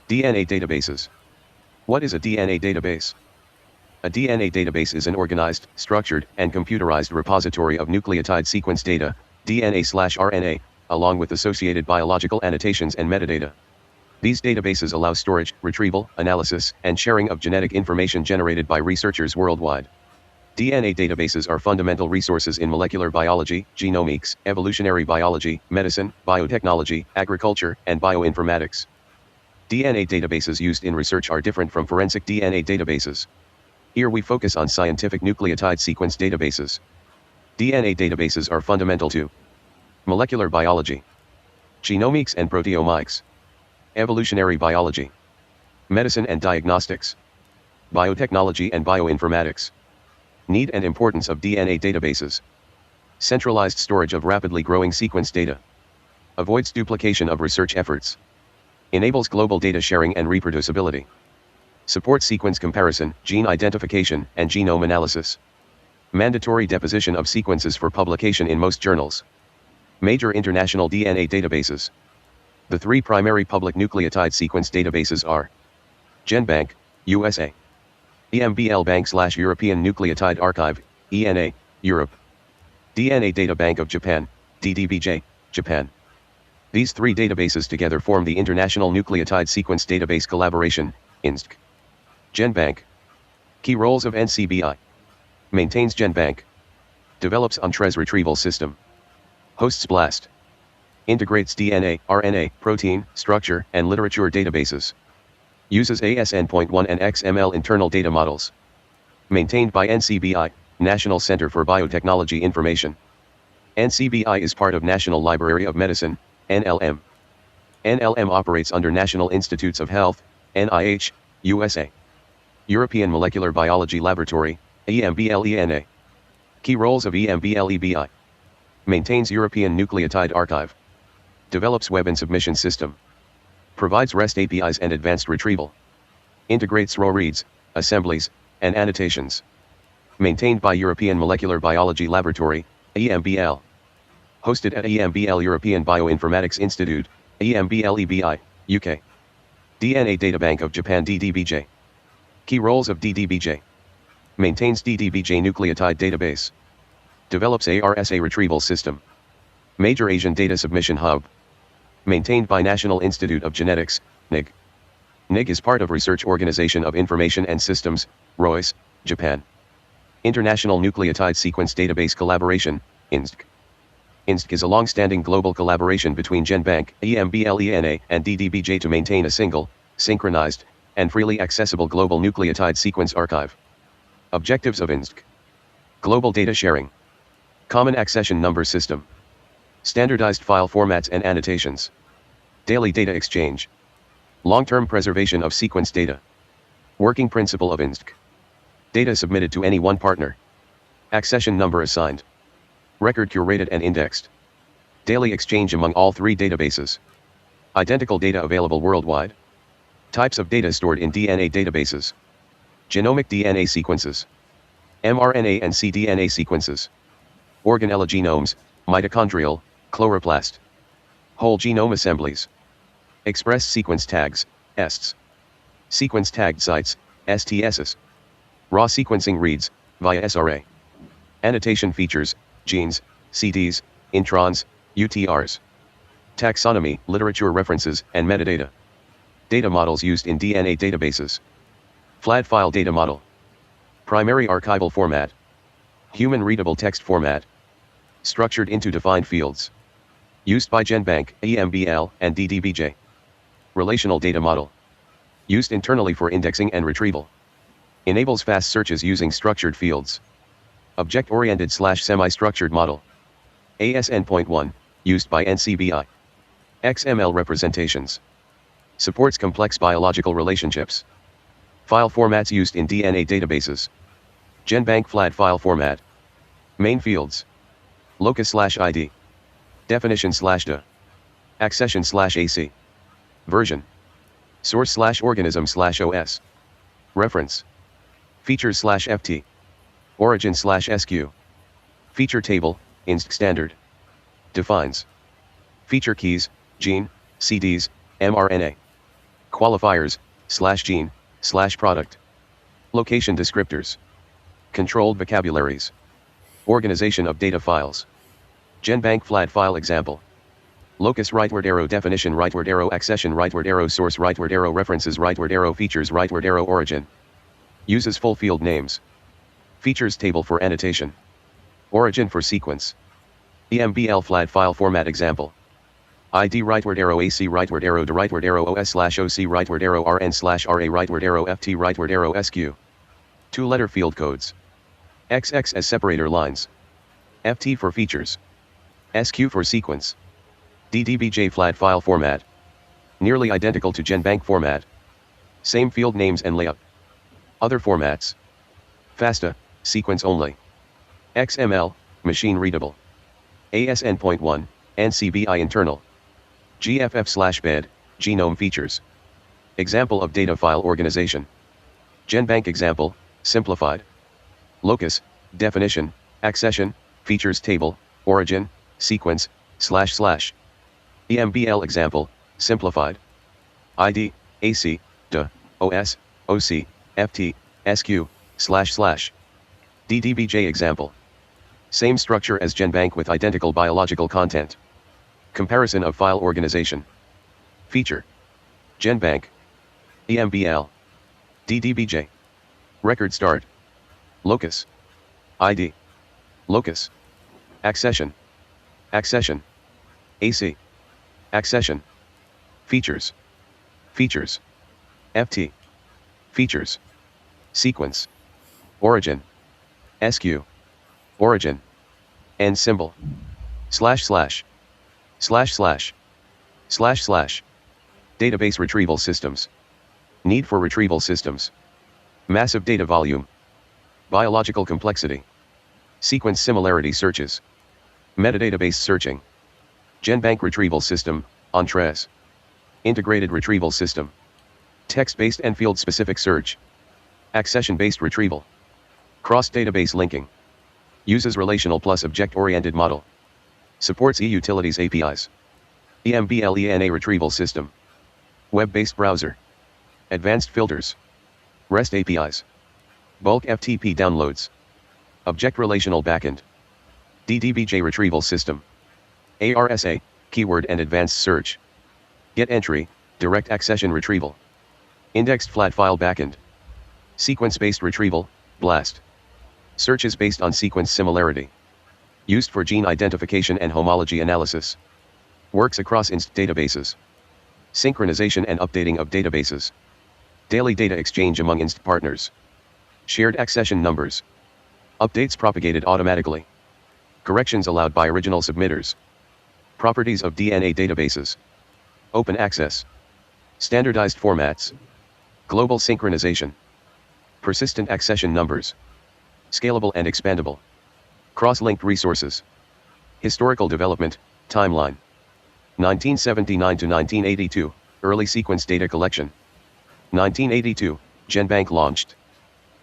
DNA databases. What is a DNA database? A DNA database is an organized, structured, and computerized repository of nucleotide sequence data, DNA/RNA, along with associated biological annotations and metadata. These databases allow storage, retrieval, analysis, and sharing of genetic information generated by researchers worldwide. DNA databases are fundamental resources in molecular biology, genomics, evolutionary biology, medicine, biotechnology, agriculture, and bioinformatics. DNA databases used in research are different from forensic DNA databases. Here we focus on scientific nucleotide sequence databases. DNA databases are fundamental to molecular biology, genomics and proteomics, evolutionary biology, medicine and diagnostics, biotechnology and bioinformatics. Need and importance of DNA databases. Centralized storage of rapidly growing sequence data. Avoids duplication of research efforts. Enables global data sharing and reproducibility. Supports sequence comparison, gene identification, and genome analysis. Mandatory deposition of sequences for publication in most journals. Major international DNA databases. The three primary public nucleotide sequence databases are GenBank, USA. EMBL-ENA/European Nucleotide Archive, ENA, Europe. DNA Data Bank of Japan, DDBJ, Japan. These three databases together form the International Nucleotide Sequence Database Collaboration, INSDC. GenBank. Key roles of NCBI. Maintains GenBank. Develops UNTRES retrieval system. Hosts BLAST. Integrates DNA, RNA, protein, structure, and literature databases. Uses AS/N.1 and XML internal data models. Maintained by NCBI, National Center for Biotechnology Information. NCBI is part of National Library of Medicine, NLM. NLM operates under National Institutes of Health, NIH, USA. European Molecular Biology Laboratory, EMBL-ENA. Key roles of EMBL-EBI. Maintains European Nucleotide Archive. Develops web and submission system. Provides REST APIs and advanced retrieval. Integrates raw reads, assemblies, and annotations. Maintained by European Molecular Biology Laboratory, EMBL. Hosted at EMBL European Bioinformatics Institute, EMBL-EBI, UK. DNA Databank of Japan DDBJ. Key roles of DDBJ. Maintains DDBJ Nucleotide Database. Develops ARSA Retrieval System. Major Asian Data Submission Hub. Maintained by National Institute of Genetics, NIG. NIG is part of Research Organization of Information and Systems, ROIS, Japan. International Nucleotide Sequence Database Collaboration, INSDC. INSDC is a long-standing global collaboration between GenBank, EMBL-ENA, and DDBJ to maintain a single, synchronized, and freely accessible global nucleotide sequence archive. Objectives of INSDC. Global data sharing. Common accession number system. Standardized file formats and annotations. Daily data exchange. Long-term preservation of sequence data. Working principle of INSDC. Data submitted to any one partner. Accession number assigned. Record curated and indexed. Daily exchange among all three databases. Identical data available worldwide. Types of data stored in DNA databases. Genomic DNA sequences. mRNA and cDNA sequences. Organelle genomes, mitochondrial, chloroplast. Whole genome assemblies. Express sequence tags, ESTs. Sequence tagged sites, STSs. Raw sequencing reads, via SRA. Annotation features, genes, CDs, introns, UTRs. Taxonomy, literature references, and metadata. Data models used in DNA databases. FLAD file data model. Primary archival format. Human readable text format. Structured into defined fields. Used by GenBank, EMBL, and DDBJ. Relational data model. Used internally for indexing and retrieval. Enables fast searches using structured fields. Object-oriented/semi-structured model. AS/N.1, used by NCBI. XML representations. Supports complex biological relationships. File formats used in DNA databases. GenBank FLAD file format. Main fields. Locus/ID. Definition/DA. Accession/AC. Version. Source/organism/OS. Reference. Features/FT. Origin/SQ. Feature table, INSDC standard. Defines. Feature keys, gene, CDs, mRNA. Qualifiers, /gene, /product. Location descriptors. Controlled vocabularies. Organization of data files. GenBank flat file example. Locus rightward arrow definition rightward arrow accession rightward arrow source rightward arrow references rightward arrow features rightward arrow origin. Uses full field names. Features table for annotation. Origin for sequence. EMBL flat file format example. ID rightward arrow AC rightward arrow to rightward arrow OS/OC rightward arrow RN/RA rightward arrow FT rightward arrow SQ. 2-letter field codes. XX as separator lines. FT for features. SQ for sequence. DDBJ flat file format. Nearly identical to GenBank format. Same field names and layout. Other formats. FASTA, sequence only. XML, machine readable. ASN.1, NCBI internal. GFF/bed, genome features. Example of data file organization. GenBank example, simplified. Locus, definition, accession, features table, origin, sequence, // EMBL example, simplified. ID, AC, DA, OS, OC, FT, SQ, // DDBJ example. Same structure as GenBank with identical biological content. Comparison of file organization. Feature. GenBank. EMBL. DDBJ. Record start. Locus. ID. Locus. Accession. Accession. AC. Accession. Features. Features. FT. Features. Sequence. Origin. SQ. Origin. N symbol. // Database retrieval systems. Need for retrieval systems. Massive data volume. Biological complexity. Sequence similarity searches. Metadatabase searching. GenBank retrieval system, Entrées. Integrated retrieval system. Text-based and field-specific search. Accession-based retrieval. Cross-database linking. Uses relational plus object-oriented model. Supports eUtilities APIs. EMBL-ENA retrieval system. Web-based browser. Advanced filters. REST APIs. Bulk FTP downloads. Object relational backend. DDBJ retrieval system. ARSA, keyword and advanced search. Get entry, direct accession retrieval. Indexed flat file backend. Sequence-based retrieval, BLAST. Searches based on sequence similarity. Used for gene identification and homology analysis. Works across INST databases. Synchronization and updating of databases. Daily data exchange among INST partners. Shared accession numbers. Updates propagated automatically. Corrections allowed by original submitters. Properties of DNA databases. Open access. Standardized formats. Global synchronization. Persistent accession numbers. Scalable and expandable. Cross-linked resources. Historical development, timeline. 1979 to 1982, early sequence data collection. 1982, GenBank launched.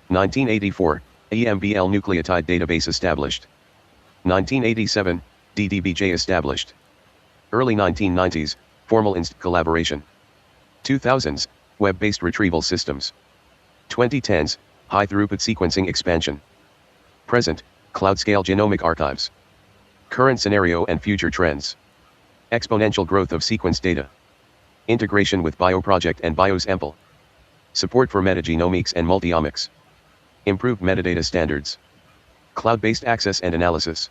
1984, EMBL nucleotide database established. 1987, DDBJ established. Early 1990s, formal INST collaboration. 2000s, web-based retrieval systems. 2010s, high-throughput sequencing expansion. Present, cloud-scale genomic archives. Current scenario and future trends. Exponential growth of sequence data. Integration with Bioproject and BioSample. Support for metagenomics and multiomics. Improved metadata standards. Cloud-based access and analysis.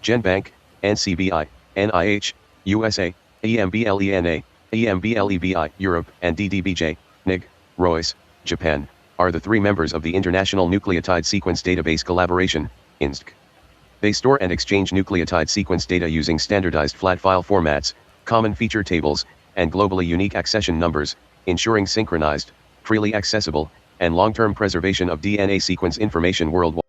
GenBank, NCBI, NIH, USA, EMBL-ENA, EMBL-EBI, Europe, and DDBJ, NIG, Royce, Japan, are the three members of the International Nucleotide Sequence Database Collaboration, INSDC. They store and exchange nucleotide sequence data using standardized flat file formats, common feature tables, and globally unique accession numbers, ensuring synchronized, freely accessible, and long-term preservation of DNA sequence information worldwide.